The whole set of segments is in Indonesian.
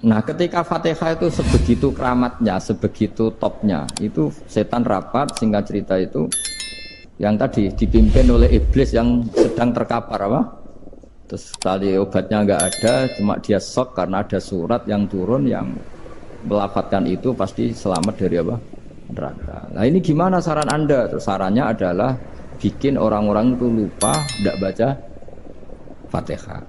Nah, ketika Fatihah itu sebegitu keramatnya, sebegitu topnya, itu setan rapat, singkat cerita itu yang tadi dipimpin oleh iblis yang sedang terkapar apa? Terus tadi obatnya nggak ada, cuma dia shock karena ada surat yang turun yang melafatkan itu pasti selamat dari apa? Neraka. Nah ini gimana saran Anda? Terus sarannya adalah bikin orang-orang itu lupa, tidak baca Fatihah.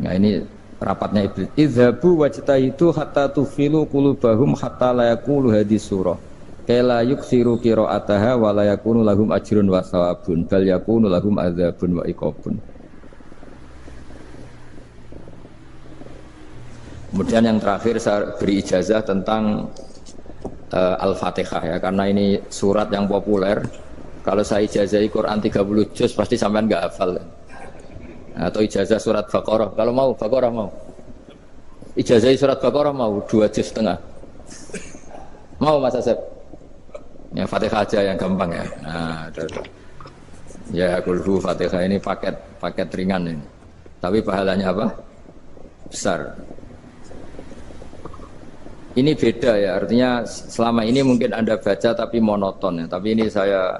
Nah ini rapatnya iblis. Idzabu wajtahidu hatta tufilu qulubahum hatta la yaqulu hadis surah. Kala yuksiru qira'ataha wa la yakunu lahum ajrun wa thawabun bal yakunu lahum adzabun wa iqabun. Kemudian yang terakhir saya beri ijazah tentang Al-Fatihah ya, karena ini surat yang populer. Kalau saya ijazahi Quran 30 juz pasti sampean enggak hafal. Atau ijazah surat Baqarah, kalau mau Baqarah mau. Ijazahi surat Baqarah mau 2 juz setengah. Mau Mas Asep? Ya Fatihah aja yang gampang ya. Nah, ya kulhu Fatihah ini paket ringan ini. Tapi pahalanya apa? Besar. Ini beda ya, artinya selama ini mungkin Anda baca tapi monoton ya. Tapi ini saya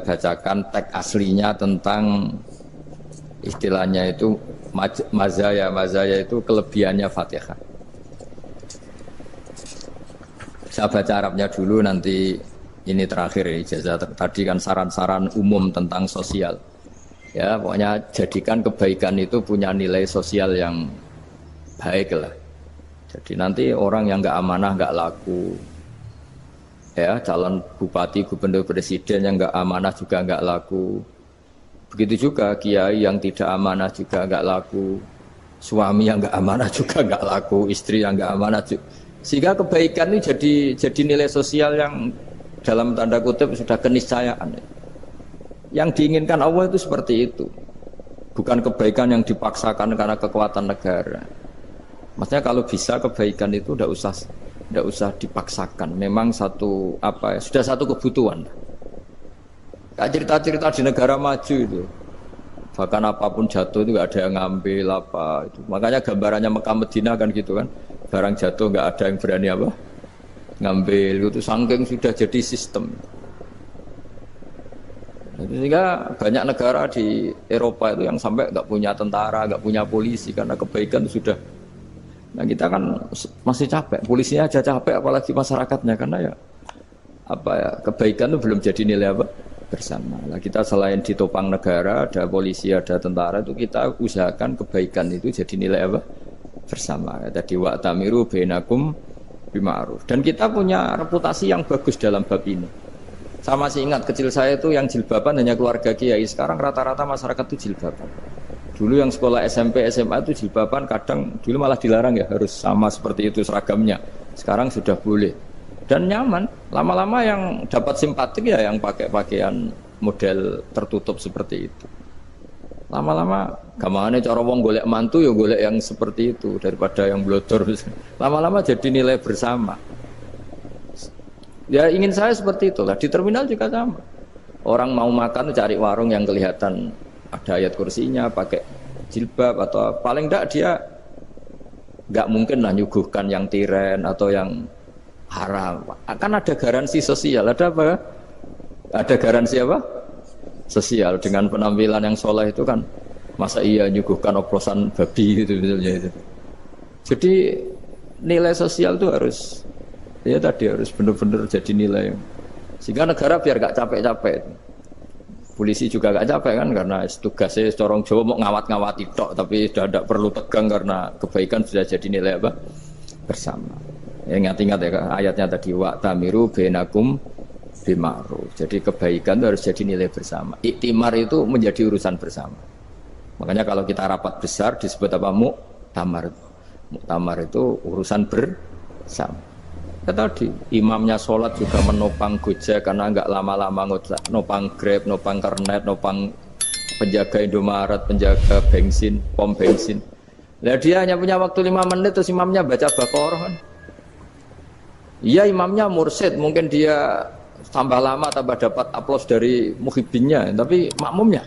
bacakan teks aslinya tentang istilahnya itu mazaya itu kelebihannya Fatihah. Saya baca Arabnya dulu, nanti ini terakhir ijazah tadi kan saran-saran umum tentang sosial. Ya, pokoknya jadikan kebaikan itu punya nilai sosial yang baik lah. Jadi nanti orang yang nggak amanah nggak laku, ya calon bupati, gubernur, presiden yang nggak amanah juga nggak laku. Begitu juga kiai yang tidak amanah juga nggak laku, suami yang nggak amanah juga nggak laku, istri yang nggak amanah juga. Sehingga kebaikan ini jadi nilai sosial yang dalam tanda kutip sudah keniscayaan. Yang diinginkan Allah itu seperti itu, bukan kebaikan yang dipaksakan karena kekuatan negara. Maksudnya kalau bisa kebaikan itu tidak usah dipaksakan. Memang sudah satu kebutuhan. Kayak cerita-cerita di negara maju itu, bahkan apapun jatuh itu nggak ada yang ngambil apa itu. Makanya gambarannya Mekah Medina kan gitu kan, barang jatuh nggak ada yang berani apa ngambil. Itu saking sudah jadi sistem. Sehingga banyak negara di Eropa itu yang sampai nggak punya tentara, nggak punya polisi karena kebaikan itu sudah. Nah kita kan masih capek, polisinya aja capek apalagi masyarakatnya, karena ya kebaikan itu belum jadi nilai apa bersama. Nah kita selain ditopang negara, ada polisi, ada tentara, itu kita usahakan kebaikan itu jadi nilai apa bersama. Tadi wa'tamiru bainakum bima'ruf. Dan kita punya reputasi yang bagus dalam bab ini. Saya masih ingat kecil saya itu yang jilbaban hanya keluarga kiai, sekarang rata-rata masyarakat itu jilbaban. Dulu yang sekolah SMP, SMA itu jilbaban kadang dulu malah dilarang ya, harus sama seperti itu seragamnya. Sekarang sudah boleh dan nyaman. Lama-lama yang dapat simpatik ya yang pakai pakaian model tertutup seperti itu. Lama-lama gamane cara wong golek mantu ya golek yang seperti itu daripada yang blodor. Lama-lama jadi nilai bersama. Ya ingin saya seperti itulah. Di terminal juga sama. Orang mau makan cari warung yang kelihatan ada ayat kursinya, pakai jilbab, atau paling enggak dia enggak mungkin lah nyuguhkan yang tiren atau yang haram. Akan ada garansi sosial, ada apa? Ada garansi apa? Sosial dengan penampilan yang soleh itu kan, masa iya nyuguhkan oplosan babi gitu misalnya itu. Jadi nilai sosial itu harus harus benar-benar jadi nilai. Sehingga negara biar gak capek-capek. Polisi juga gak capek kan, karena tugasnya corong Jawa mau ngawat-ngawati tok, tapi sudah tidak perlu tegang karena kebaikan sudah jadi nilai apa bersama. Ya, ingat-ingat ya ayatnya tadi, wa'tamiru bainakum bima'ruf. Jadi kebaikan itu harus jadi nilai bersama. Iktimar itu menjadi urusan bersama. Makanya kalau kita rapat besar disebut apa? Muktamar. Muktamar itu urusan bersama. Tadi imamnya sholat juga menopang Gojek karena nggak lama-lama nopang Grab, nopang Kernet, nopang penjaga Indomaret, penjaga bensin, pom bensin. Nah dia hanya punya waktu 5 menit terus imamnya baca Baqarah kan. Iya imamnya mursyid, mungkin dia tambah lama tambah dapat aplaus dari muhibbinnya, tapi makmumnya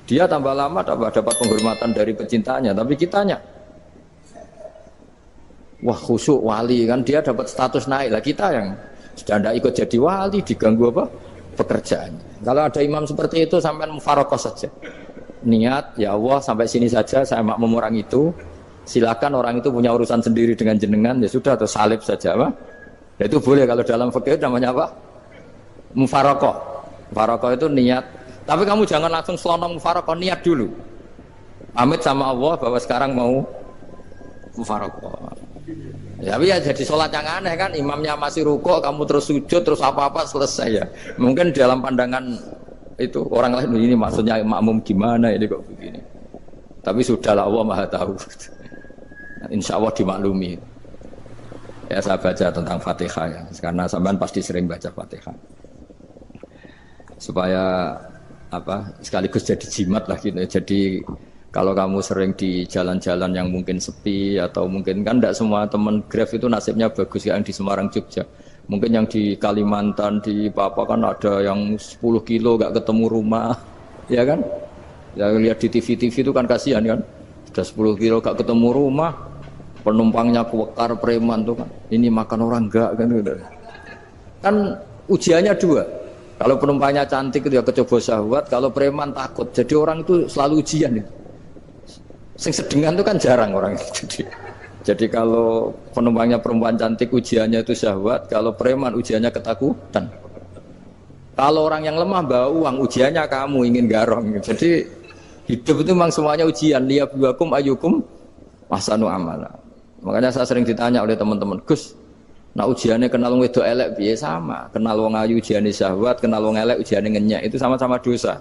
Dia tambah lama tambah dapat penghormatan dari pecintanya, tapi kitanya wah khusyuk wali kan dia dapat status naik lah, kita yang sudah tidak ikut jadi wali diganggu apa pekerjaannya. Kalau ada imam seperti itu sampai mufarokoh saja, niat ya Allah sampai sini saja saya makmum orang itu, silakan orang itu punya urusan sendiri dengan jenengan ya sudah, atau salib saja apa. Nah, itu boleh kalau dalam fikih namanya apa mufarokoh. Mufarokoh itu niat, tapi kamu jangan langsung selonong mufarokoh, niat dulu pamit sama Allah bahwa sekarang mau mufarokoh. Ya, tapi ya jadi sholat yang aneh kan, imamnya masih rukuk, kamu terus sujud, terus apa-apa selesai ya. Mungkin dalam pandangan itu orang lain ini maksudnya makmum gimana ini kok begini. Tapi sudahlah Allah Maha tahu. Insya Allah dimaklumi. Ya saya baca tentang Fatihah ya, karena sampean pasti sering baca Fatihah. Supaya apa sekaligus jadi jimat lah gitu. Jadi kalau kamu sering di jalan-jalan yang mungkin sepi atau mungkin kan tidak semua teman Grab itu nasibnya bagus yang di Semarang Jogja. Mungkin yang di Kalimantan di Papua kan ada yang 10 kilo gak ketemu rumah, ya kan? Ya lihat di TV-TV itu kan kasihan kan. Sudah 10 kilo gak ketemu rumah, penumpangnya kuwekar preman tuh kan. Ini makan orang enggak kan gitu. Kan ujiannya dua. Kalau penumpangnya cantik itu ya kecoba syahwat, kalau preman takut. Jadi orang itu selalu ujian itu. Sing sedengan itu kan jarang orang itu. Jadi kalau penumpangnya perempuan cantik ujiannya itu syahwat, kalau preman ujiannya ketakutan. Kalau orang yang lemah bawa uang ujiannya kamu ingin garong. Jadi hidup itu memang semuanya ujian. Liyabluwakum ayyukum ahsanu amala. Makanya saya sering ditanya oleh teman-teman, Gus, nah ujiannya kenal wong wedok elek piye? Sama. Kenal wong ayu ujiannya syahwat, kenal wong elek ujiannya ngenyek, itu sama-sama dosa.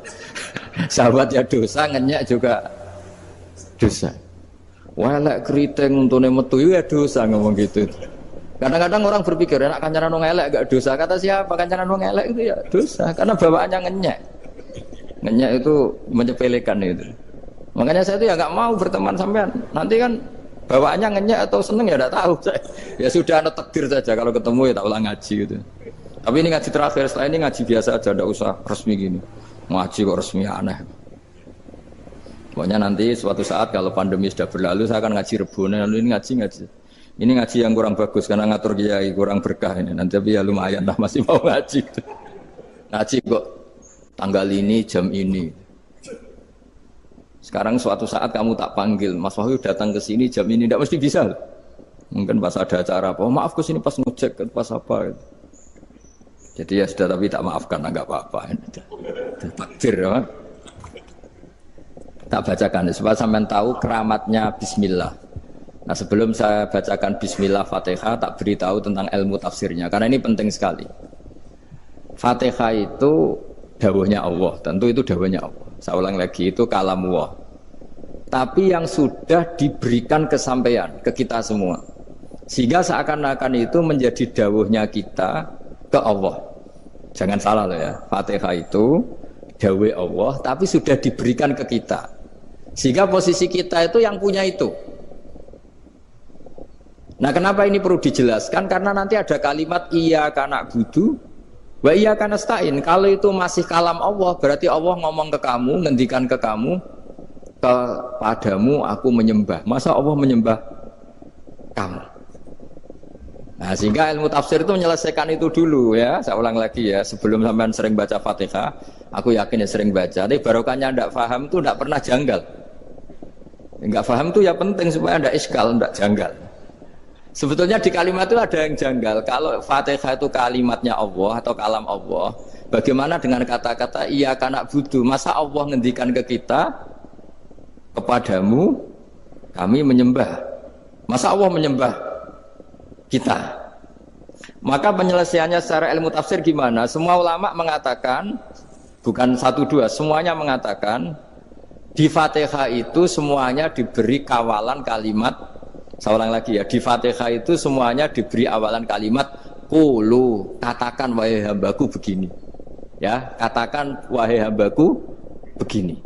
Syahwat ya dosa, ngenyek juga dosa. Wah elek keriting untune metu ya dosa ngomong gitu. Kadang-kadang orang berpikir enak kancanan wong elek gak dosa. Kata siapa kancanan wong elek itu ya dosa karena bawaannya ngenyek. Ngenyek itu menyepelekan itu. Makanya saya itu ya nggak mau berteman sampean. Nanti kan bawaannya ngenyek atau seneng ya tidak tahu. Ya sudah ada takdir saja kalau ketemu ya tak ulang ngaji gitu. Tapi ini ngaji terakhir, setelah ini ngaji biasa aja, tidak usah resmi gini. Ngaji kok resmi aneh. Pokoknya nanti suatu saat kalau pandemi sudah berlalu saya akan ngaji Rebone, lalu ini ngaji. Ini ngaji yang kurang bagus karena ngatur kiai kurang berkah ini. Nanti tapi ya lumayan lah masih mau ngaji. Ngaji kok tanggal ini jam ini. Sekarang suatu saat kamu tak panggil, Mas Wahyu datang ke sini jam ini, tidak mesti bisa. Mungkin pas ada acara apa, oh, maaf ke sini pas ngecek pas apa. Jadi ya sudah tapi tak maafkan, enggak apa-apa. Takdir ya. Tak bacakan supaya sampean tahu keramatnya bismillah. Nah, sebelum saya bacakan bismillah Fatihah, tak beritahu tentang ilmu tafsirnya karena ini penting sekali. Fatihah itu dawuhnya Allah, tentu itu dawuhnya Allah. Saya ulang lagi, itu kalam Allah. Tapi yang sudah diberikan kesampaian ke kita semua. Sehingga seakan-akan itu menjadi dawuhnya kita ke Allah. Jangan salah loh ya. Fatihah itu dawuh Allah tapi sudah diberikan ke kita. Sehingga posisi kita itu yang punya itu. Nah kenapa ini perlu dijelaskan? Karena nanti ada kalimat iyyaka na'budu wa iyyaka nasta'in. Kalau itu masih kalam Allah, berarti Allah ngomong ke kamu, ngendikan ke kamu, kepadamu aku menyembah. Masa Allah menyembah kamu? Nah sehingga ilmu tafsir itu menyelesaikan itu dulu ya. Saya ulang lagi ya, sebelum sampean sering baca Fatihah, aku yakin ya sering baca. Tapi barokahnya tidak paham itu tidak pernah janggal. Enggak paham itu ya penting supaya ada iskal, enggak janggal. Sebetulnya di kalimat itu ada yang janggal. Kalau Fatihah itu kalimatnya Allah atau kalam Allah, bagaimana dengan kata-kata iyyaka na'budu? Masa Allah ngendikan ke kita, kepadamu kami menyembah. Masa Allah menyembah kita? Maka penyelesaiannya secara ilmu tafsir gimana? Semua ulama mengatakan, bukan satu dua, semuanya mengatakan di Fatihah itu semuanya diberi kawalan kalimat. Saya ulang lagi ya, di Fatihah itu semuanya diberi awalan kalimat qulu, katakan wahai hambaku begini. Ya, katakan wahai hambaku begini.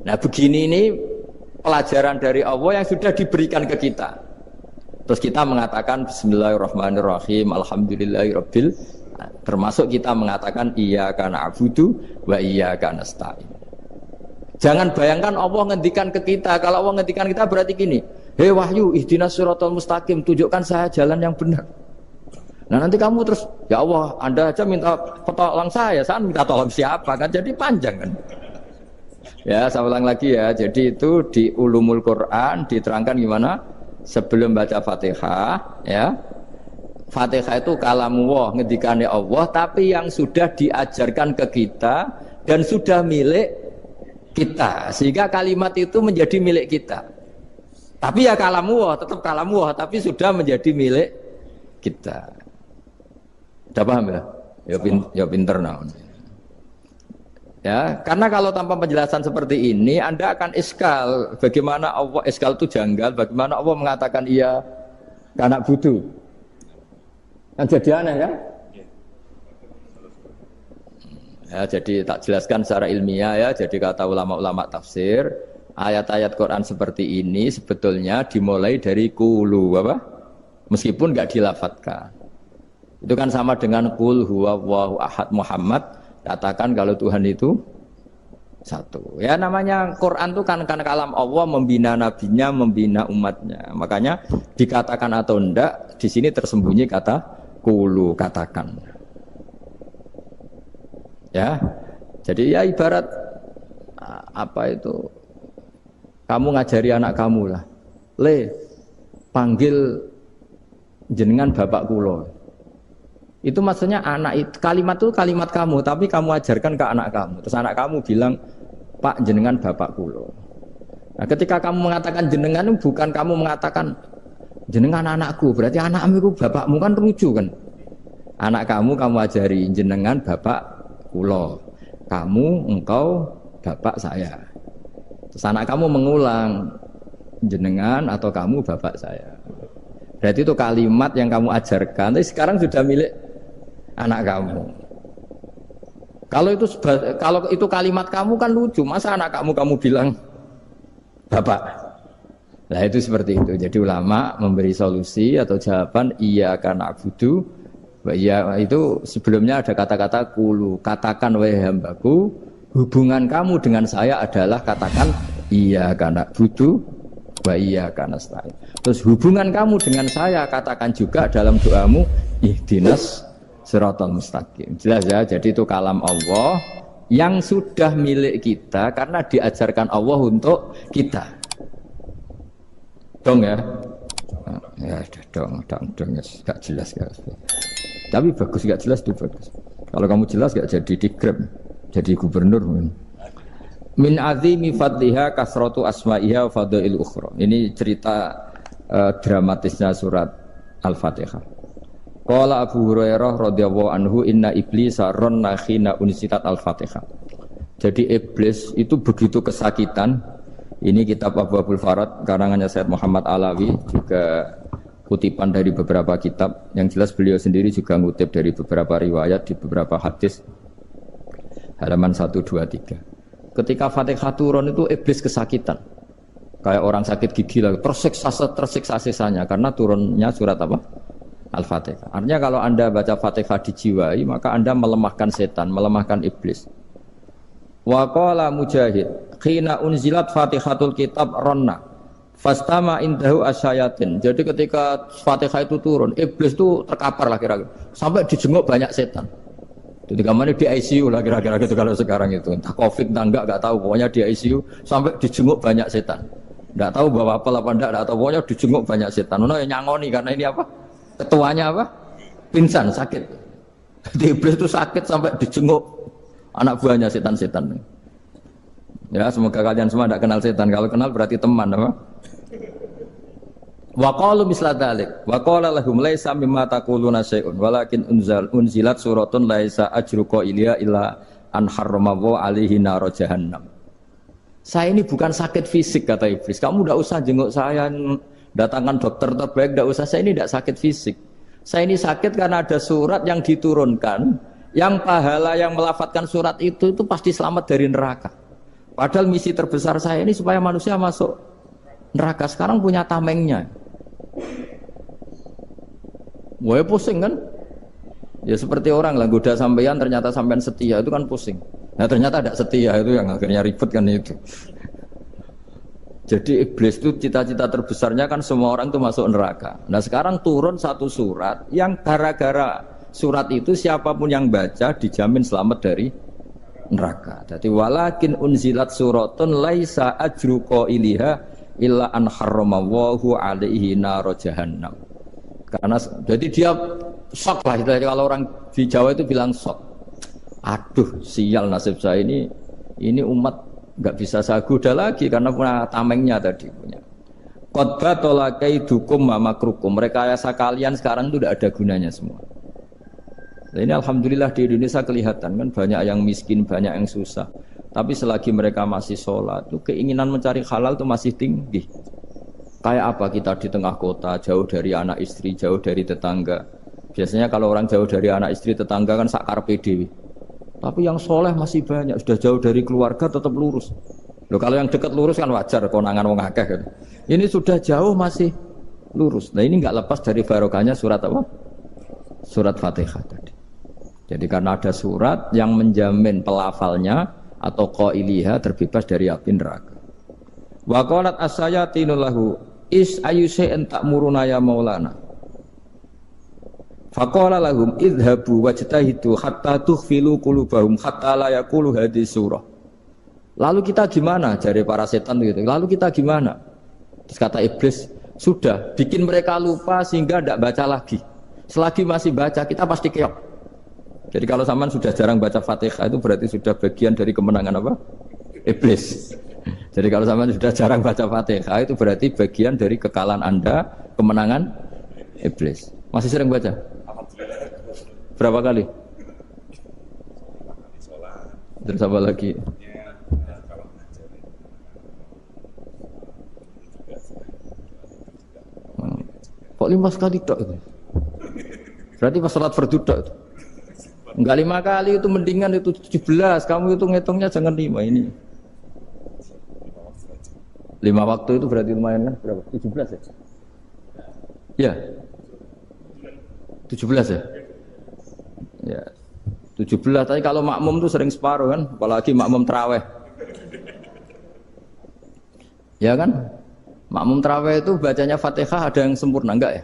Nah, begini ini pelajaran dari Allah yang sudah diberikan ke kita. Terus kita mengatakan bismillahirrahmanirrahim, alhamdulillahirabbil, termasuk kita mengatakan iyyaka na'budu wa iyyaka nasta'in. Jangan bayangkan Allah ngendikan ke kita. Kalau Allah ngendikan kita berarti gini, hei wahyu, ihdinas siratal mustaqim, tunjukkan saya jalan yang benar. Nah nanti kamu terus, ya Allah, Anda aja minta tolong saya minta tolong siapa kan? Jadi panjang kan. Ya, saya ulang lagi ya. Jadi itu di Ulumul Quran diterangkan gimana? Sebelum baca Fatihah, ya. Fatihah itu kalamullah, ngendikane Allah, tapi yang sudah diajarkan ke kita dan sudah milik kita, sehingga kalimat itu menjadi milik kita. Tapi ya kalamullah, tetap kalamullah, tapi sudah menjadi milik kita. Udah paham ya? Ya pinter nah. Ya, karena kalau tanpa penjelasan seperti ini, Anda akan iskal. Bagaimana Allah, iskal itu janggal, bagaimana Allah mengatakan iya anak budu. Kan jadi aneh kan? Ya, jadi tak jelaskan secara ilmiah ya. Jadi kata ulama-ulama tafsir, ayat-ayat Quran seperti ini sebetulnya dimulai dari qulu apa? Meskipun nggak dilafatkan. Itu kan sama dengan qul huwallahu ahad Muhammad, katakan kalau Tuhan itu satu. Ya namanya Quran itu kan kalam Allah, membina nabinya, membina umatnya. Makanya dikatakan atau enggak, di sini tersembunyi kata qulu, katakan. Ya, jadi ya ibarat apa itu? Kamu ngajari anak kamu lah, panggil jenengan bapak kulo. Itu maksudnya anak itu, kalimat itu kalimat kamu, tapi kamu ajarkan ke anak kamu. Terus anak kamu bilang, Pak jenengan bapak kulo. Nah, ketika kamu mengatakan jenengan, bukan kamu mengatakan jenengan anakku, berarti anakmu itu bapakmu, kan lucu kan? Anak kamu ajari jenengan bapak kulo, kamu engkau bapak saya. Terus anak kamu mengulang jenengan atau kamu bapak saya. Berarti itu kalimat yang kamu ajarkan, tapi sekarang sudah milik anak kamu. Kalau itu kalimat kamu kan lucu, masa anak kamu bilang bapak. Nah itu seperti itu. Jadi ulama memberi solusi atau jawaban iya karena na'budu. Ya itu sebelumnya ada kata-kata qulu, katakan wahai hambaku, hubungan kamu dengan saya adalah katakan iya karena na'budu wa iya karena nasta'in. Terus hubungan kamu dengan saya katakan juga dalam doamu ihdinas siratal mustaqim. Jelas ya, jadi itu kalam Allah yang sudah milik kita karena diajarkan Allah untuk kita. Dong ya. Ya dong ya, gak jelas ya. Tapi bagus, gak jelas itu bagus. Kalau kamu jelas gak jadi digrab, jadi gubernur. Min azimi fadliha kasratu asma'iha fadail ukhra. Ini cerita dramatisnya surat Al-Fatihah. Qala Abu Hurairah radhiyallahu anhu inna iblisa ranna khina unsitat Al-Fatihah. Jadi iblis itu begitu kesakitan. Ini kitab Abu Abul Farad karangannya Sayyid Muhammad Alawi, juga kutipan dari beberapa kitab. Yang jelas beliau sendiri juga ngutip dari beberapa riwayat di beberapa hadis. Halaman 123. Ketika Fatihah turun itu iblis kesakitan. Kayak orang sakit gigi lah, tersiksa sisanya karena turunnya surat apa? Al-Fatihah. Artinya kalau Anda baca Fatihah dijiwai, maka Anda melemahkan setan, melemahkan iblis. Wa qala Mujahid, khina unzilat Fatihatul kitab ronna fastama indahu asyayatin. Jadi ketika Fatihah itu turun, iblis itu terkapar lah kira-kira, sampai dijenguk banyak setan. Jadi kemana di ICU lah kira-kira gitu kalau sekarang itu. Entah Covid entah enggak tahu, pokoknya di ICU sampai dijenguk banyak setan. Enggak tahu bawa apa enggak tahu, pokoknya dijenguk banyak setan. Ono yang nyangoni karena ini apa? Ketuanya apa? Pingsan, sakit. Jadi iblis itu sakit sampai dijenguk anak buahnya setan-setan. Ya, semoga kalian semua tidak kenal setan. Kalau kenal berarti teman, apa? Wa qalu misla dzalik. Wa qala lahum laisa mimma taquluna syai'un walakin unzilat suratun laisa ajruqa ilya illa an harramahu alaihi nar jahannam. Saya ini bukan sakit fisik kata iblis. Kamu tidak usah jenguk saya, datangkan dokter terbaik, tidak usah. Saya ini tidak sakit fisik. Saya ini sakit karena ada surat yang diturunkan, yang pahala yang melafatkan surat itu pasti selamat dari neraka. Padahal misi terbesar saya ini supaya manusia masuk neraka. Sekarang punya tamengnya. Wah pusing kan? Ya seperti orang lah, goda sampean ternyata sampean setia, itu kan pusing. Nah ternyata tidak setia, itu yang akhirnya ribet kan itu. Jadi iblis itu cita-cita terbesarnya kan semua orang itu masuk neraka. Nah sekarang turun satu surat yang gara-gara surat itu siapapun yang baca dijamin selamat dari neraka. Jadi walakin unzilat suratun laisa ajru qailiha illa an harramallahu alaihi nar jahannam. Karena jadi dia shock lah, kalau orang di Jawa itu bilang shock. Aduh, sial nasib saya ini umat nggak bisa saya goda lagi karena punya tamengnya tadi punya. Qadba tolakai dukum mamakrukum. Rekayasa kalian sekarang itu tidak ada gunanya semua. Nah, ini alhamdulillah di Indonesia kelihatan kan banyak yang miskin, banyak yang susah. Tapi selagi mereka masih sholat, itu keinginan mencari halal itu masih tinggi. Kayak apa kita di tengah kota, jauh dari anak istri, jauh dari tetangga. Biasanya kalau orang jauh dari anak istri, tetangga kan sakar PDW. Tapi yang soleh masih banyak, sudah jauh dari keluarga tetap lurus. Loh, kalau yang dekat lurus kan wajar, konangan wong akeh kan. Ini sudah jauh masih lurus. Nah ini nggak lepas dari barokahnya surat apa? Surat Fatihah tadi. Jadi karena ada surat yang menjamin pelafalnya atau qailiha terbebas dari api neraka. Wa qalat as-sayatinu lahu is ayyusai'in ta'muruna ya maulana. Faqala lahum idhabu wajtahidu hatta tukhfilu qulubahum hatta la yaqulu hadhihi surah. Lalu kita gimana? Jari para setan gitu. Lalu kita gimana? Terus kata iblis, sudah bikin mereka lupa sehingga tidak baca lagi. Selagi masih baca kita pasti keok. Jadi kalau sampean sudah jarang baca Fatihah itu berarti sudah bagian dari kemenangan apa? Iblis. Jadi kalau sampean sudah jarang baca Fatihah itu berarti bagian dari kekalahan Anda, kemenangan iblis. Masih sering baca? Berapa kali? Terus apa lagi? Kok 5 kali tok itu? Berarti pas sholat fardu tok itu? Enggak 5 kali itu mendingan itu 17. Kamu itu ngitungnya jangan 5 ini. 5 waktu itu berarti lumayan kan? Berapa? 17 ya? Ya. 17 ya? Ya. 17, tapi kalau makmum tuh sering separuh kan, apalagi makmum tarawih. Ya kan? Makmum tarawih itu bacanya Fatihah ada yang sempurna enggak ya?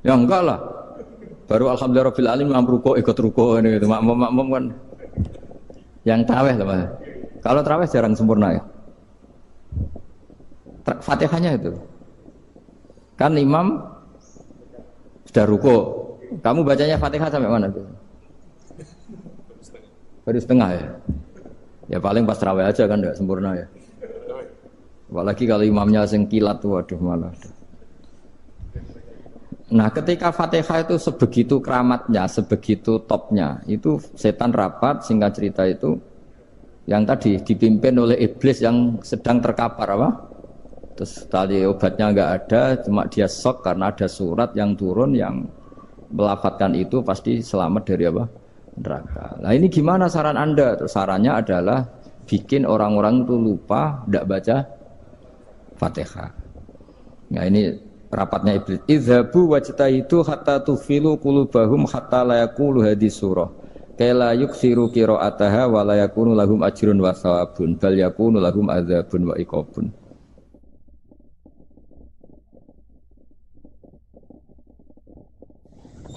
Ya enggak lah. Baru alhamdulillahirabbil alamin mampu rukuk ikut rukuk ini gitu. Makmum kan yang tarawih lah. Kalau tarawih jarang sempurna ya. Fatihahnya itu. Kan imam sudah rukuk. Kamu bacanya Fatihah sampai mana tuh? Baru setengah ya. Ya paling pas tarawih aja kan enggak sempurna ya. Apalagi kalau imamnya sing kilat tuh waduh malah. Nah, ketika Fatihah itu sebegitu keramatnya, sebegitu topnya, itu setan rapat singkat cerita itu yang tadi dipimpin oleh iblis yang sedang terkapar apa? Terus tadi obatnya enggak ada, cuma dia shock karena ada surat yang turun yang melafatkan itu pasti selamat dari apa? Neraka. Nah ini gimana saran Anda? Sarannya adalah bikin orang-orang itu lupa, tidak baca Fatihah. Nah ini rapatnya iblis. Idhabu wajtahidu hatta tufilu qulubahum hatta la yaqulu hadhihi surah. Kala yuksiru qira'ataha wa la yakunu lahum ajrun wa thawabun bal yakunu lahum adzabun wa iqabun.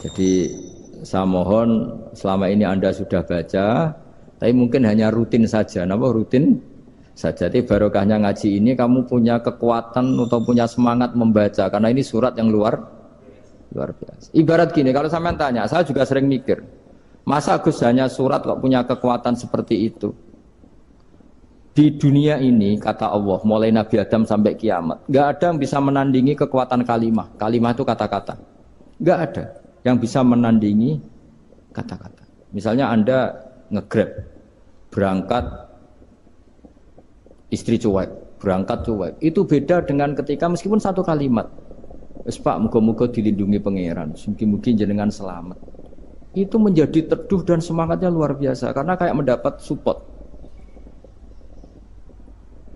Jadi saya mohon selama ini Anda sudah baca, tapi mungkin hanya rutin saja. Napa rutin saja? Jadi barokahnya ngaji ini kamu punya kekuatan atau punya semangat membaca karena ini surat yang luar biasa. Ibarat gini, kalau sampean tanya, saya juga sering mikir, masa Gus hanya surat kok punya kekuatan seperti itu? Di dunia ini kata Allah, mulai Nabi Adam sampai kiamat, nggak ada yang bisa menandingi kekuatan kalimah. Kalimah itu kata-kata, nggak ada yang bisa menandingi kata-kata. Misalnya Anda nge-grab, berangkat istri cuek, berangkat cuek. Itu beda dengan ketika meskipun satu kalimat, wes Pak, muga-muga dilindungi pangeran, mugi-mugi jenengan selamat. Itu menjadi teduh dan semangatnya luar biasa karena kayak mendapat support.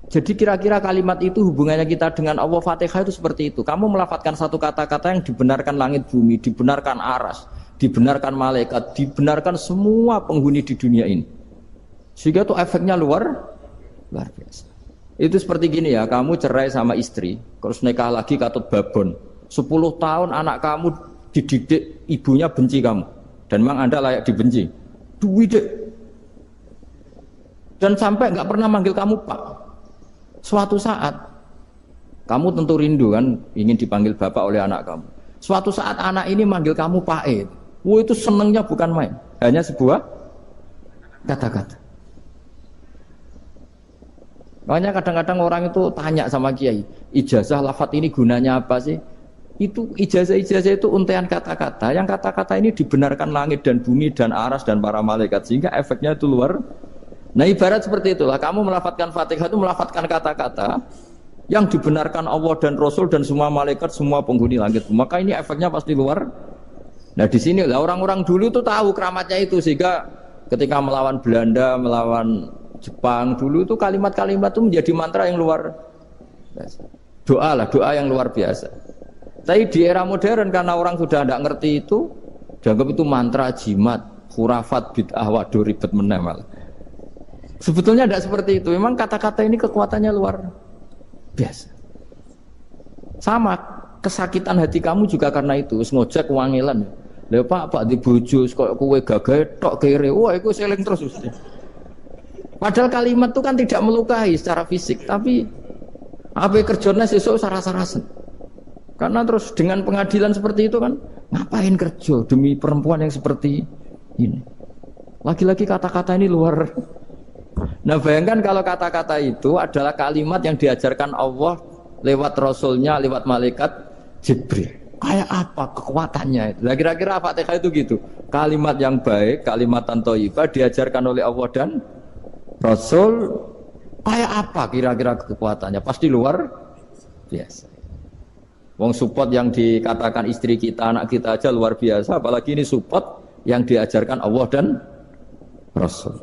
Jadi kira-kira kalimat itu hubungannya kita dengan Allah, Fatihah itu seperti itu. Kamu melafatkan satu kata-kata yang dibenarkan langit bumi, dibenarkan aras, dibenarkan malaikat, dibenarkan semua penghuni di dunia ini. Sehingga tuh efeknya luar biasa. Itu seperti gini ya, kamu cerai sama istri, terus nikah lagi katut babon. 10 tahun anak kamu dididik, ibunya benci kamu. Dan memang Anda layak dibenci. Duwidek. Dan sampai nggak pernah manggil kamu Pak. Suatu saat, kamu tentu rindu kan, ingin dipanggil Bapak oleh anak kamu. Suatu saat anak ini manggil kamu Pak E. Wah, itu senengnya bukan main. Hanya sebuah kata-kata. Makanya kadang-kadang orang itu tanya sama kiai, ijazah lafadz ini gunanya apa sih? Itu ijazah-ijazah itu untaian kata-kata. Yang kata-kata ini dibenarkan langit dan bumi dan aras dan para malaikat, sehingga efeknya itu luar. Nah ibarat seperti itulah, kamu melafadzkan Fatihah itu melafadzkan kata-kata yang dibenarkan Allah dan Rasul dan semua malaikat, semua penghuni langit. Maka ini efeknya pasti luar. Nah di sini lah orang-orang dulu tuh tahu keramatnya itu, sehingga ketika melawan Belanda, melawan Jepang dulu itu kalimat-kalimat itu menjadi mantra yang luar biasa. Doa yang luar biasa. Tapi di era modern karena orang sudah tidak ngerti itu, dianggap itu mantra, jimat, khurafat, bid'ah, waduh ribet menemal. Sebetulnya tidak seperti itu. Memang kata-kata ini kekuatannya luar biasa. Sama kesakitan hati kamu juga karena itu. Ngojek wangilan. Lha Pak di bojo kok kowe gagah tok kere. Wah, iku seling terus. Padahal kalimat itu kan tidak melukai secara fisik, tapi apa kerjanya sesuk sarasa-rasen. Karena terus dengan pengadilan seperti itu kan, ngapain kerja demi perempuan yang seperti ini? Lagi-lagi kata-kata ini luar. Nah bayangkan kalau kata-kata itu adalah kalimat yang diajarkan Allah lewat Rasulnya, lewat malaikat Jibril. Kayak apa kekuatannya? Nah, kira-kira Fatihah itu gitu. Kalimat yang baik, kalimat thayyibah diajarkan oleh Allah dan Rasul, kayak apa kira-kira kekuatannya? Pasti luar biasa. Wong support yang dikatakan istri kita, anak kita aja luar biasa, apalagi ini support yang diajarkan Allah dan Rasul.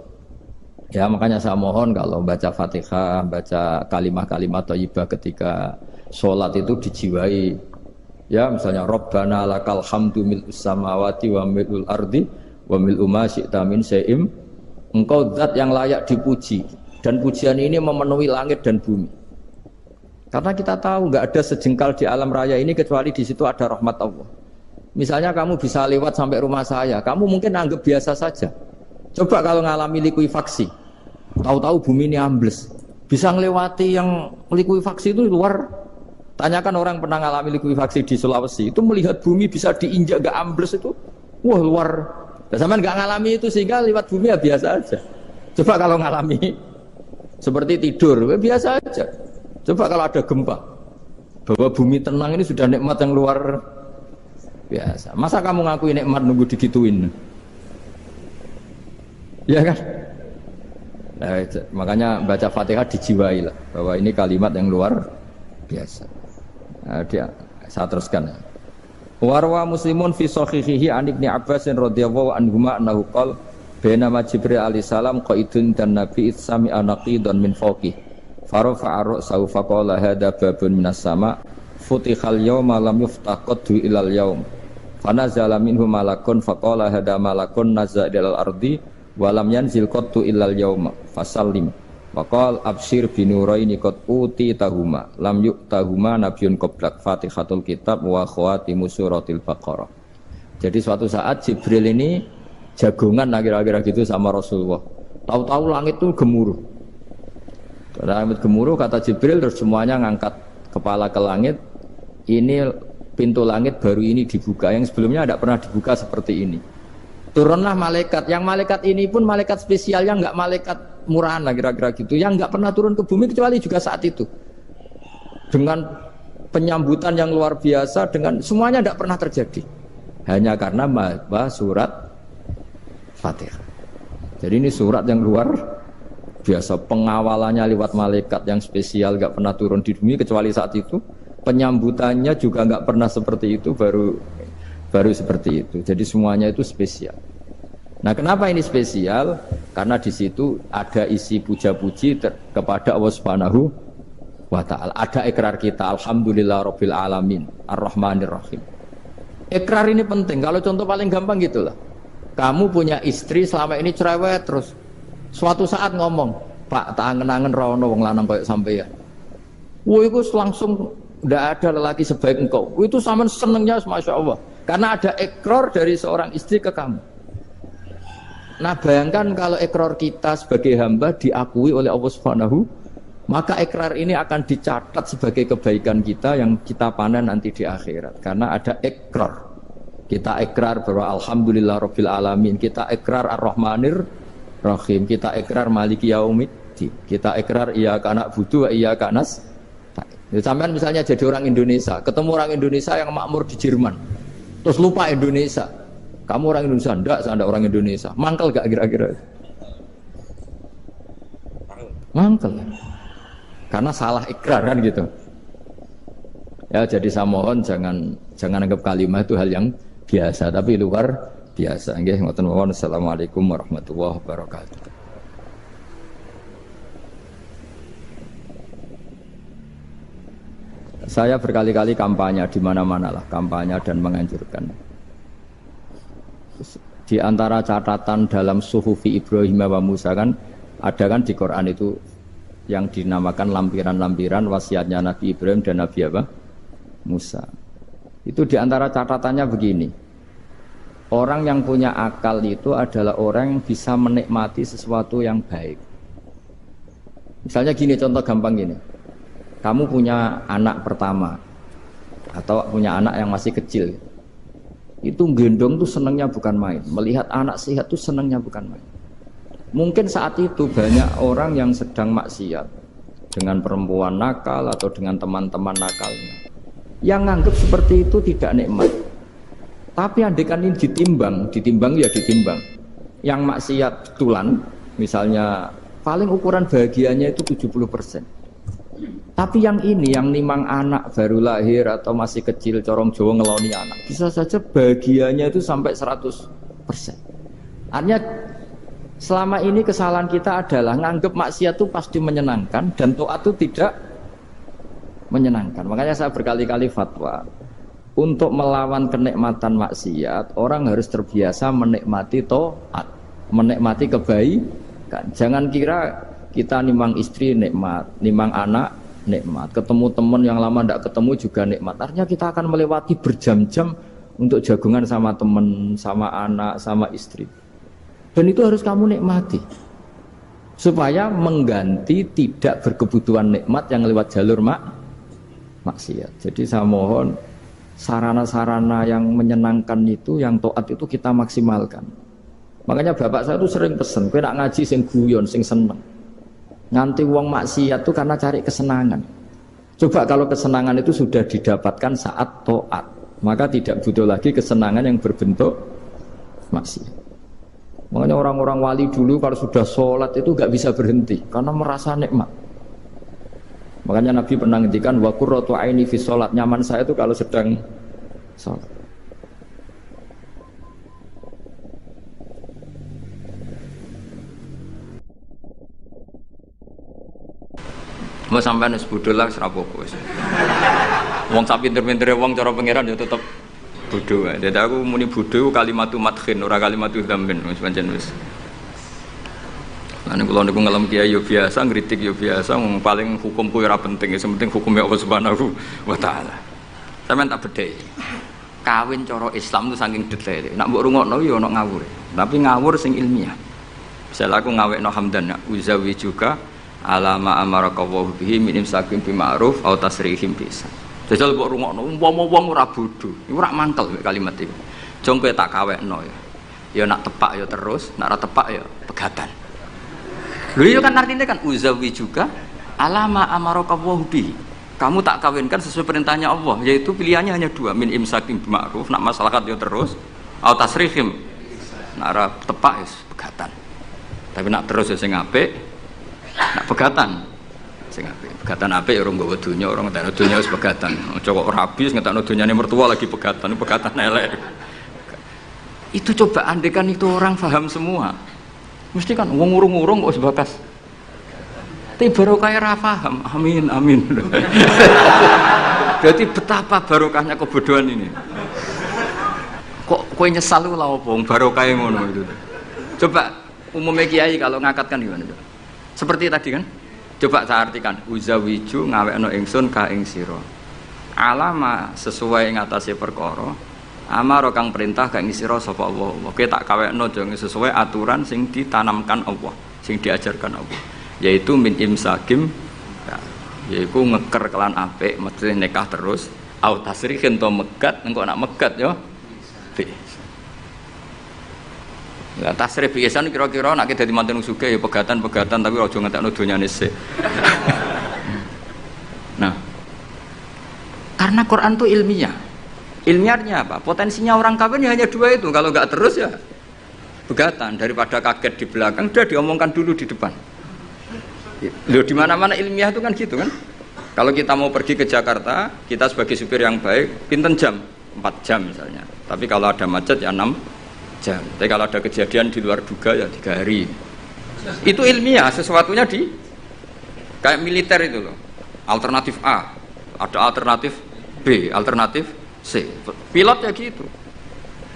Ya makanya saya mohon kalau baca Fatihah, baca kalimat-kalimat thayyibah ketika sholat itu dijiwai. Ya misalnya Rabbana lakal hamdu mil'us samawati wa mil'ul ardi wa mil'u ma syi'ta min syai'im. Engkau zat yang layak dipuji, dan pujian ini memenuhi langit dan bumi. Karena kita tahu nggak ada sejengkal di alam raya ini kecuali di situ ada rahmat Allah. Misalnya kamu bisa lewat sampai rumah saya, kamu mungkin anggap biasa saja. Coba kalau ngalami likuifaksi, tahu-tahu bumi ini ambles, bisa ngelewati yang likuifaksi itu luar. Tanyakan orang pernah ngalami likuifaksi di Sulawesi, itu melihat bumi bisa diinjak nggak ambles itu, wah luar. Zaman nggak ngalami itu sehingga lewat bumi ya biasa aja. Coba kalau ngalami seperti tidur, ya biasa aja. Coba kalau ada gempa, bahwa bumi tenang ini sudah nikmat yang luar biasa. Masa kamu ngakui nikmat nunggu digituin? Ya kan? Nah, makanya baca Fatihah dijiwai lah, bahwa ini kalimat yang luar biasa. Nah, saya teruskan. Warwa Muslimun fi sahihihi an Ibnu Abbas radhiyallahu anhuma annahu qala bainama Jibril alaihi salam qaidun dan Nabi sami anaqidan min fawqih farafa'a ra'sahu faqala hadza babun minas sama futihal yawma lam yuftaqadu ilal yaum fanazala minhu malakun faqala hadza malakun nazza ilal ardi wa lam yanzil qattu ilal yauma fasallim waqal absyir binuraini qad uti tahuma lam yu'tahuma nabiyyun qablak Fatihatul kitab wa khawatimu suratil Baqarah. Jadi suatu saat Jibril ini jagongan kira-kira gitu sama Rasulullah. Tahu-tahu langit itu gemuruh. Langit gemuruh kata Jibril, terus semuanya ngangkat kepala ke langit. Ini pintu langit baru ini dibuka, yang sebelumnya tidak pernah dibuka seperti ini. Turunlah malaikat, yang malaikat ini pun malaikat spesial, yang enggak malaikat murahan lah kira-kira gitu, yang enggak pernah turun ke bumi kecuali juga saat itu. Dengan penyambutan yang luar biasa, dengan semuanya tidak pernah terjadi. Hanya karena bahas surat Fatihah. Jadi ini surat yang luar biasa, pengawalannya lewat malaikat yang spesial, enggak pernah turun di bumi kecuali saat itu. Penyambutannya juga enggak pernah seperti itu, baru seperti itu. Jadi semuanya itu spesial. Nah, kenapa ini spesial? Karena di situ ada isi puja-puji kepada Allah Subhanahu wa ta'ala. Ada ikrar kita, alhamdulillahirabbil alamin, arrahmanirrahim. Ikrar ini penting. Kalau contoh paling gampang gitulah. Kamu punya istri selama ini cerewet terus. Suatu saat ngomong, Pak, tak angen-angen ra ono wong lanang koyo sampeyan. Wah, itu langsung tidak ada lelaki sebaik engkau. Itu sama senengnya, masya Allah. Karena ada ikrar dari seorang istri ke kamu. Nah, bayangkan kalau ikrar kita sebagai hamba diakui oleh Allah Subhanahu, maka ikrar ini akan dicatat sebagai kebaikan kita yang kita panen nanti di akhirat. Karena ada ikrar. Kita ikrar bahwa alhamdulillah rabbil alamin. Kita ikrar ar-rahmanir rahim. Kita ikrar maliki yaumiddin. Kita ikrar iyyaka na'budu wa iyyaka nasta'in. Sampean misalnya jadi orang Indonesia, ketemu orang Indonesia yang makmur di Jerman, terus lupa Indonesia. Kamu orang Indonesia? Enggak, saya ada orang Indonesia. Mangkel gak kira-kira? Mangkel. Karena salah ikrar kan gitu. Ya, jadi saya mohon jangan anggap kalimat itu hal yang biasa, tapi luar biasa. Nggih, ngoten mawon. Assalamualaikum warahmatullahi wabarakatuh. Saya berkali-kali kampanye di mana-mana lah, kampanye dan menganjurkan. Di antara catatan dalam Suhufi Ibrahim wa Musa kan ada kan di Quran itu yang dinamakan lampiran-lampiran wasiatnya Nabi Ibrahim dan Nabi apa? Musa. Itu di antara catatannya begini. Orang yang punya akal itu adalah orang yang bisa menikmati sesuatu yang baik. Misalnya gini, contoh gampang gini. Kamu punya anak pertama atau punya anak yang masih kecil, itu gendong tuh senangnya bukan main. Melihat anak sehat tuh senangnya bukan main. Mungkin saat itu banyak orang yang sedang maksiat dengan perempuan nakal atau dengan teman-teman nakalnya, yang nganggap seperti itu tidak nikmat. Tapi andaikan ini ditimbang ya ditimbang. Yang maksiat betulan, misalnya paling ukuran bahagianya itu 70%. Tapi yang ini, yang nimang anak baru lahir atau masih kecil, corong Jawa ngeloni anak, bisa saja bahagianya itu sampai 100%. Artinya selama ini kesalahan kita adalah nganggep maksiat itu pasti menyenangkan dan taat itu tidak menyenangkan. Makanya saya berkali-kali fatwa, untuk melawan kenikmatan maksiat, orang harus terbiasa menikmati taat, menikmati kebaikan. Jangan kira kita nimang istri nikmat, nimang anak nikmat, ketemu teman yang lama tidak ketemu juga nikmat. Artinya kita akan melewati berjam-jam untuk jagungan sama teman, sama anak, sama istri. Dan itu harus kamu nikmati supaya mengganti tidak berkebutuhan nikmat yang lewat jalur maksiat. Jadi saya mohon sarana-sarana yang menyenangkan itu, yang taat itu kita maksimalkan. Makanya bapak saya itu sering pesen, kowe nak ngaji sing guyon, sing seneng. Nganti wong maksiat itu karena cari kesenangan. Coba kalau kesenangan itu sudah didapatkan saat taat, maka tidak butuh lagi kesenangan yang berbentuk maksiat. Makanya orang-orang wali dulu kalau sudah sholat itu gak bisa berhenti karena merasa nikmat. Makanya Nabi pernah ngendikan wa qurratu aini fi sholat, nyaman saya itu kalau sedang sholat. Mau sampean wis bodho lah wis ra apa-apa wis. Wong sak pinter-pintere wong cara pangeran ya tetep bodho wae. Dadi aku muni bodho kalimatu madkhin ora kalimatu dzambin wis pancen wis. Lan kula niku ngelem kiai yo biasa, ngritik yo biasa, wong paling hukum ku ora penting, sing penting hukume Allah Subhanahu wa taala. Sampeyan tak bedheki. Kawin cara Islam itu saking detail. Nak mbok rungokno yo ana ngawur. Tapi ngawur sing ilmiah. Misal aku ngawekno hamdan uzawi juga alama amarakallahu bihi min imsakin bi ma'ruf au tasrihim bisa. Jajal mbok rungokno umpama wong ora bodho, iku ora mangkel kalimat iki. Jong kowe tak kawekno ya. Ya nak tepak ya terus, nak ora tepak ya pegatan. Lho iya kan artinya kan uzawi juga alama amarakallahu bihi. Kamu tak kawinkan sesuai perintahnya Allah, yaitu pilihannya hanya dua, min imsakin bi ma'ruf, nak masyarakat ya terus, au tasrihim. Nak ora tepak ya pegatan. Tapi nak terus ya sing apik. Nak pegatan sing apik. Pegatan apik ya ora nggawa donya, ora ngentekno donya wis pegatan. Aja kok rabi wis ngentekno donyane mertua lagi pegatan, pegatan elek. Itu coba andekan itu orang paham semua. Mesti kan wong urung-urung kok sebatas. Tapi barokah ra paham. Amin amin. Berarti betapa barokahnya kebodohan ini. Kok kowe nyesal lho lha opo barokah ngono itu. Coba umumnya kiai kalau ngakatkan gimana coba? Seperti tadi kan? Coba saya artikan, uzawiju ngawekno ingsun ka ing sira. Alama sesuai ngatasi perkara, amaro kang perintah ka ing sira sapa Allah. Oke tak kawekno jange sesuai aturan sing ditanamkan Allah, sing diajarkan Allah. Yaitu min imsakim, yaitu ngeker kelan apik, mesti nikah terus. Au tasrihin to megat, engko nak megat yo. Ya tasrih biasan kira-kira nek dadi manten sugih ya pegatan-pegatan tapi aja ngentekno donyane sik. Nah, karena Quran itu ilmiah. Ilmiahnya apa? Potensinya orang kawin ya hanya dua itu. Kalau enggak terus ya pegatan, daripada kaget di belakang udah diomongkan dulu di depan. Loh di mana-mana ilmiah itu kan gitu kan. Kalau kita mau pergi ke Jakarta, kita sebagai supir yang baik, pinten jam? 4 jam misalnya. Tapi kalau ada macet ya 6 jam. Tapi kalau ada kejadian di luar duga ya 3 hari. Itu ilmiah, sesuatunya di kayak militer itu loh. Alternatif A, ada alternatif B, alternatif C. Pilot ya gitu.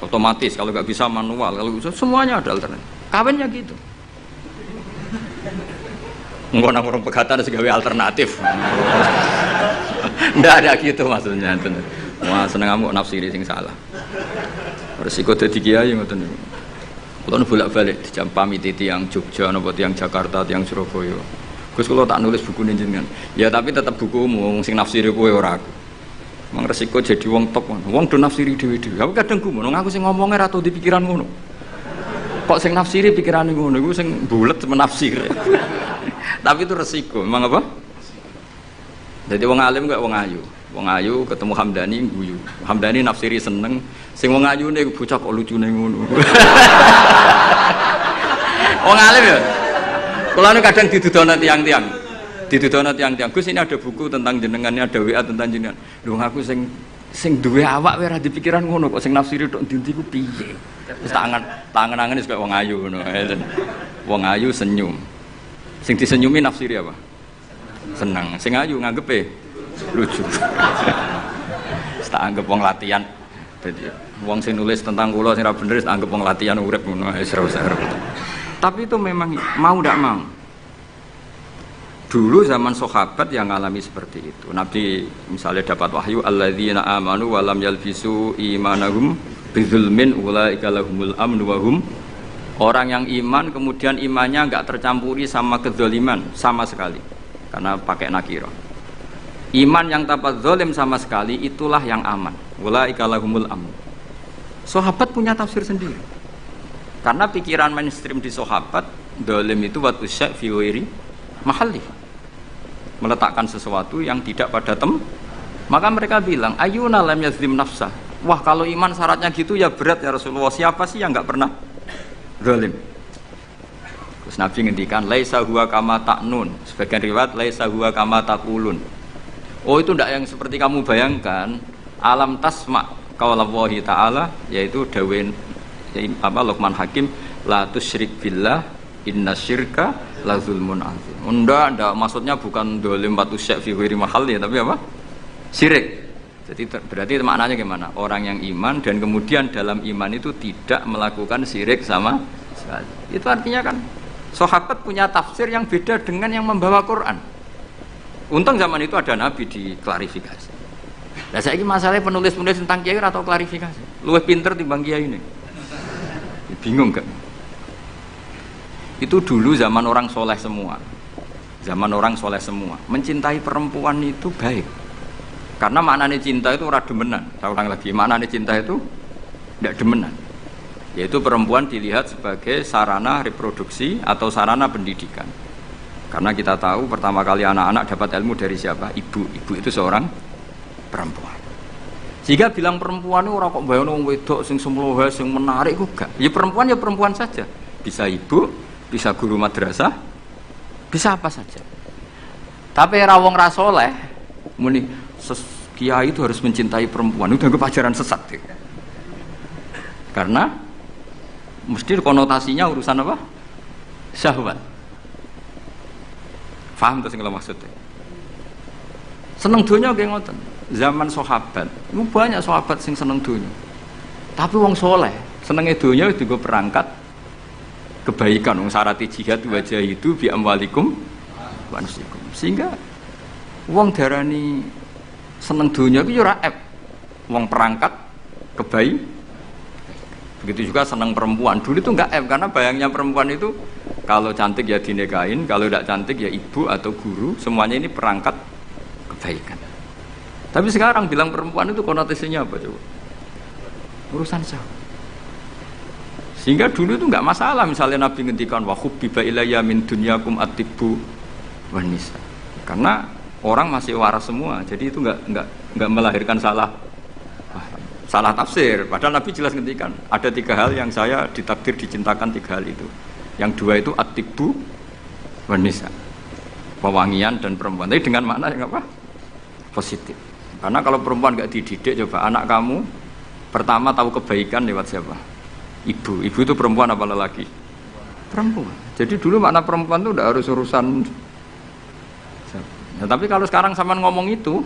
Otomatis kalau nggak bisa manual, kalau bisa semuanya ada alternatif. Kawinnya gitu. Enggak nang orang pegatan segawe alternatif. Nggak ada gitu maksudnya. Wah seneng kamu nafsiri sing salah. Resiko dadi kiai ngoten niku. Kula bolak-balik dijampami tiyang Jogja napa tiyang Jakarta, tiyang Surabaya. Gus kula tak nulis buku jenengan. Ya tapi tetap bukumu wong sing nafsiri kowe ora aku. Mang resiko jadi wong top. Wong do nafsiri dhewe-dhewe. Aku kadang gumun aku sing ngomongnya ra tau di pikiran ngono. Kok sing nafsiri pikirane ngono iku sing bulet menafsir. Tapi itu resiko. Memang apa? Jadi wong alim kok wong ayu. Wong ayu ketemu Hamdani guyu. Hamdani nafsiri seneng, sing wong ayune bocah kok lucune ngono. Wong alim ya. Kula nu kadang didudono tiang-tiang. Didudono tiang-tiang. Gus ini ada buku tentang jenengannya, ada WA tentang jenengan. Lho aku sing duwe awak wae ora dipikiran ngono kok sing nafsiri tok ndi-ndi ku piye. Wis tangan-tangan wis kaya wong ayu ngono. Wong ayu senyum. Sing disenyumi nafsiri apa? Senang. Sing ayu nganggepe lucu. Tak anggap wong latihan. Dadi wong sing nulis tentang kula sing ora bener tak anggap wong latihan urip ngono wis ora usah. Tapi itu memang mau tidak mau. Dulu zaman sahabat yang ngalami seperti itu. Nabi misalnya dapat wahyu alladzina amanu wa lam yalbisu imanahum bidzulmin ulaika lahumul amnu wa hum. Orang yang iman kemudian imannya enggak tercampuri sama kedzaliman sama sekali. Karena pakai nakirah. Iman yang tanpa zalim sama sekali itulah yang aman. Ulaika lahumul amnu. Sahabat punya tafsir sendiri. Karena pikiran mainstream di sahabat, zalim itu watu syak fi ghairi mahalli. Meletakkan sesuatu yang tidak pada maka mereka bilang, "Ayyuna lam yazlim nafsah." Wah, kalau iman syaratnya gitu ya berat ya Rasulullah. Siapa sih yang enggak pernah zalim? Terus Nabi ngendikan, "Laisa huwa kama ta'nun." Sebagian riwayat, "Laisa huwa kama taqulun." Oh, itu tidak yang seperti kamu bayangkan. Alam tasma' qaulallahi ta'ala, yaitu dawuh Luqman Hakim, la tusyrik billah innasyirka la zulmun azim. Ndak maksudnya bukan dolim batu syak fi ghairi mahalli, tapi apa? Syirik. Jadi berarti maknanya gimana? Orang yang iman dan kemudian dalam iman itu tidak melakukan syirik sama sekali. Itu artinya kan sahabat punya tafsir yang beda dengan yang membawa Quran. Untung zaman itu ada Nabi diklarifikasi. Nah saya ini masalahnya penulis-penulis tentang kiai atau klarifikasi. Luwih pinter timbang kiai ini. Bingung kan? Itu dulu zaman orang soleh semua. Zaman orang soleh semua. Mencintai perempuan itu baik. Karena maknanya cinta itu ora demenan. Saya ulang lagi, maknanya cinta itu tidak demenan. Yaitu perempuan dilihat sebagai sarana reproduksi atau sarana pendidikan. Karena kita tahu pertama kali anak-anak dapat ilmu dari siapa? Ibu. Ibu itu seorang perempuan. Jika bilang perempuan itu orang kok bayang wong wedok sing semlohe sing menarik kok gak. Ya perempuan saja. Bisa ibu, bisa guru madrasah, bisa apa saja. Tapi ra wong ra saleh muni kiai itu harus mencintai perempuan. Itu dianggap ajaran sesat. Karena mesti konotasinya urusan apa? Syahwat. Paham tuh sing kula maksudnya. Seneng donya nggih ngoten. Zaman sahabat, itu banyak sahabat sing seneng dunia. Tapi wong soleh, senengnya dunia juga perangkat kebaikan. Wong syarat jihad wajah itu bi amwalikum wa anfusikum. Sehingga wong darani seneng dunia itu ora ep. Wong perangkat kebaik. Begitu juga seneng perempuan. Dulu itu enggak ep karena bayangnya perempuan itu kalau cantik ya dinikahin, kalau tidak cantik ya ibu atau guru, semuanya ini perangkat kebaikan. Tapi sekarang bilang perempuan itu konotasinya apa coba? Urusan syahwat. Sehingga dulu itu enggak masalah misalnya Nabi ngendikan wa hubbiba ilayya min dunyakum at-tibbu wan nisa. Karena orang masih waras semua, jadi itu enggak melahirkan salah tafsir. Padahal Nabi jelas ngendikan ada 3 hal yang saya ditakdir dicintakan, 3 hal itu. Yang 2 itu at-tibbu wan nisa. Pewangian dan perempuan. Tapi dengan makna yang apa? Positif. Karena kalau perempuan enggak dididik, coba anak kamu pertama tahu kebaikan lewat siapa? Ibu. Ibu itu perempuan apa lelaki? Perempuan. Jadi dulu makna perempuan itu udah harus urusan. Nah, tapi kalau sekarang sampean ngomong itu,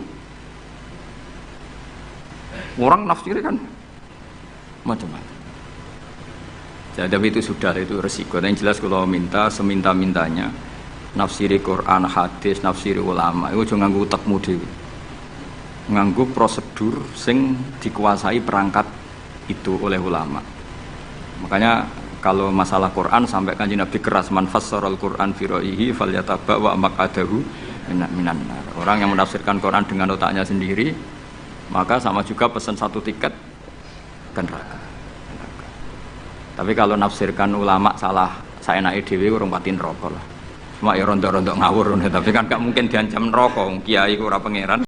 orang nafsirnya kan macam-macam. Jadi itu sudah, itu resiko. Yang jelas kalau minta seminta-mintanya nafsiri Quran, hadis, nafsiri ulama itu jangan nganggo utekmu dhewe. Nganggo prosedur sing dikuasai perangkat itu oleh ulama. Makanya kalau masalah Quran sampai Kanjeng Nabi keras, man fassarul Quran fi ra'yihi falyataba wa maqadahu minan nar. Orang yang menafsirkan Quran dengan otaknya sendiri, maka sama juga pesan 1 tiket ke neraka. Tapi kalau nafsirkan ulama salah, saya naik dhewe urung pati neraka lah. Cuma ya rontok-rontok ngawur, tapi kan gak mungkin diancam neraka, kiai ora pangeran.